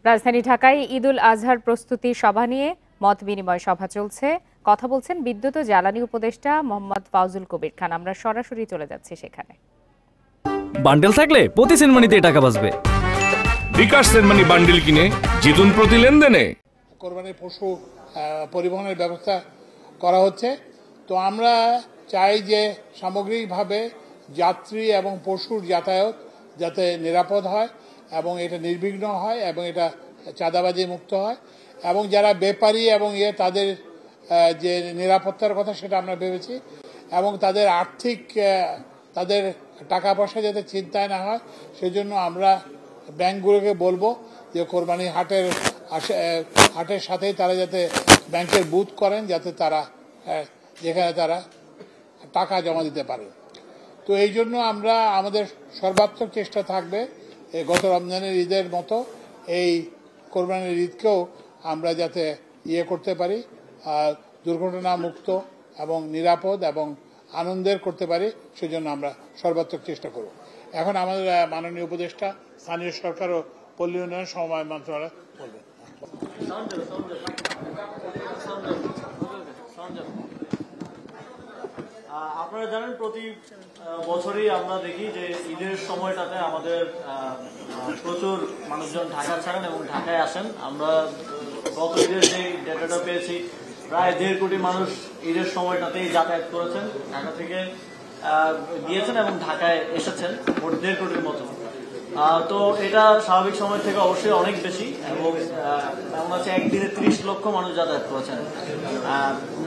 রাজধানী ঢাকায় ঈদুল আজহার প্রস্তুতি সভা নিয়ে মত বিনিময় সভা চলছে। কথা বলছেন বিদ্যুৎ ও জ্বালানি উপদেষ্টা মোহাম্মদ ফাউজুল কবির খান। আমরা সরাসরি চলে যাচ্ছি সেখানে। বান্ডেল থাকলে প্রতি সেনমানিতে টাকা বাঁচবে। বিকাশ সেনমানি বান্ডেল কিনে জিতুন প্রতি লেনদেনে। কোরবানির পশু পরিবহনের ব্যবস্থা করা হচ্ছে। তো আমরা চাই যে সামগ্রিকভাবে যাত্রী এবং পশুর যাতায়াত যাতে নিরাপদ হয় এবং এটা নির্বিঘ্ন হয় এবং এটা চাঁদাবাজি মুক্ত হয়, এবং যারা ব্যাপারী এবং তাদের যে নিরাপত্তার কথা সেটা আমরা ভেবেছি, এবং তাদের আর্থিক তাদের টাকা পয়সা যাতে চিন্তায় না হয় সেজন্য আমরা ব্যাংকগুলোকে বলবো যে কোরবানি হাটের সাথেই তারা যাতে ব্যাংকের বুথ করেন, যাতে তারা যেখানে তারা টাকা জমা দিতে পারে। তো এই জন্য আমরা আমাদের সর্বাত্মক চেষ্টা থাকবে গত রমজানের ঈদের মতো এই কোরবানির ঈদকেও আমরা যাতে করতে পারি, দুর্ঘটনা মুক্ত এবং নিরাপদ এবং আনন্দের করতে পারি, সেজন্য আমরা সর্বাত্মক চেষ্টা করব। এখন আমাদের মাননীয় উপদেষ্টা স্থানীয় সরকার ও পল্লী উন্নয়ন সমবায় মন্ত্রণালয় বলবেন। আপনারা জানেন প্রতি বছরই আমরা দেখি যে ঈদের সময়টাতে আমাদের প্রচুর মানুষজন ঢাকা ছাড়েন এবং ঢাকায় আসেন। আমরা গত ঈদের যে ডেটাটা পেয়েছি প্রায় 1.5 কোটি মানুষ ঈদের সময়টাতেই যাতায়াত করেছেন, ঢাকা থেকে গিয়েছেন এবং ঢাকায় এসেছেন মোট 1.5 কোটির মতো। তো এটা স্বাভাবিক সময় থেকে অবশ্যই অনেক বেশি, এবং এমন আছে একদিনে 30 লক্ষ মানুষ যাতায়াত করেছেন।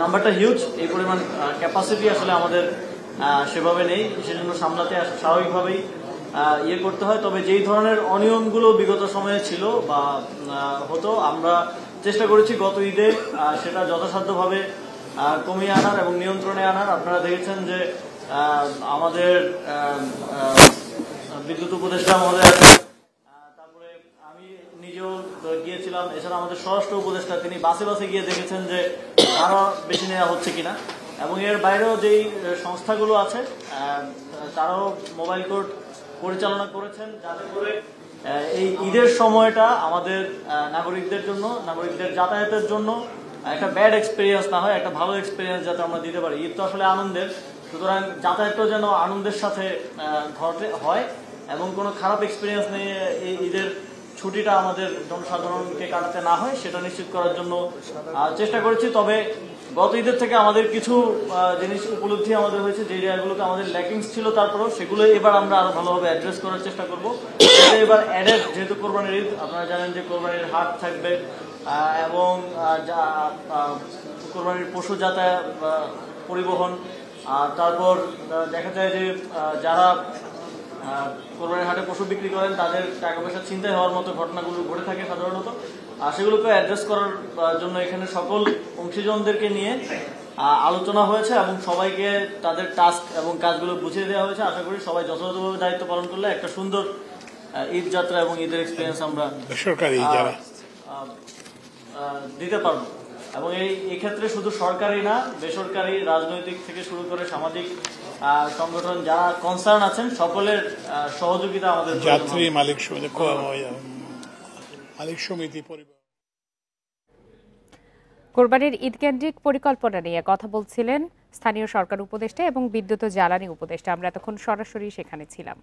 নাম্বারটা হিউজ। এই পরিমাণ ক্যাপাসিটি আসলে আমাদের সেভাবে নেই, সেজন্য সামলাতে স্বাভাবিকভাবেই করতে হয়। তবে যেই ধরনের অনিয়মগুলো বিগত সময়ে ছিল বা হতো, আমরা চেষ্টা করেছি গত ঈদে সেটা যথাসাধ্যভাবে কমিয়ে আনার এবং নিয়ন্ত্রণে আনার। আপনারা দেখেছেন যে আমাদের বিদ্যুৎ উপদেষ্টা মহোদয় আছেন, তারপরে আমি নিজেও গিয়েছিলাম, এছাড়া আমাদের স্বরাষ্ট্র উপদেষ্টা তিনি বাসে বাসে গিয়ে দেখেছেন যে ভাড়া বেশি নেওয়া হচ্ছে কিনা, এবং এর বাইরেও যেই সংস্থাগুলো আছে তারাও মোবাইল কোর্ট পরিচালনা করেছেন, যাতে করে এই ঈদের সময়টা আমাদের নাগরিকদের জন্য, নাগরিকদের যাতায়াতের জন্য একটা ব্যাড এক্সপিরিয়েন্স না হয়, একটা ভালো এক্সপিরিয়েন্স যাতে আমরা দিতে পারি। ঈদ তো আসলে আনন্দের, সুতরাং যাতায়াতও যেন আনন্দের সাথে হয় এবং কোনো খারাপ এক্সপিরিয়েন্স নিয়ে এই ঈদের ছুটিটা আমাদের জনসাধারণকে কাটাতে না হয়, সেটা নিশ্চিত করার জন্য চেষ্টা করেছি। তবে গত ঈদের থেকে আমাদের কিছু জিনিস উপলব্ধি আমাদের হয়েছে, যে জায়গাগুলোতে আমাদের ল্যাকিংস ছিল, তারপরেও সেগুলো এবার আমরা আরো ভালোভাবে অ্যাড্রেস করার চেষ্টা করব। এবার অ্যাডেড, যেহেতু কোরবানির ঈদ, আপনারা জানেন যে কোরবানির হাট থাকবে এবং কোরবানির পশু যাতায়াত পরিবহন, তারপর দেখা যায় যে যারা কোরবানির হাটে পশু বিক্রি করেন তাদের টাকা পয়সা ছিনতাই হওয়ার মতো ঘটনাগুলো ঘটে থাকে সাধারণত, সেগুলোকে অ্যাড্রেস করার জন্য এখানে সকল অংশীজনদেরকে নিয়ে আলোচনা হয়েছে এবং সবাইকে তাদের টাস্ক এবং কাজগুলো বুঝিয়ে দেওয়া হয়েছে। আশা করি সবাই যথাযথভাবে দায়িত্ব পালন করলে একটা সুন্দর ঈদ যাত্রা এবং ঈদের এক্সপিরিয়েন্স আমরা দিতে পারবো। এবং এই ক্ষেত্রে শুধু সরকারি না, বেসরকারি, রাজনৈতিক থেকে শুরু করে সামাজিক সংগঠন যারা কনসার্ন আছেন সকলের সহযোগিতা আমাদের, যাত্রী মালিক সমিতি। কোরবানির ঈদ কেন্দ্রিক পরিকল্পনা নিয়ে কথা বলছিলেন স্থানীয় সরকার উপদেষ্টা এবং বিদ্যুৎ ও জ্বালানি উপদেষ্টা। আমরা এতক্ষণ সরাসরি সেখানে ছিলাম।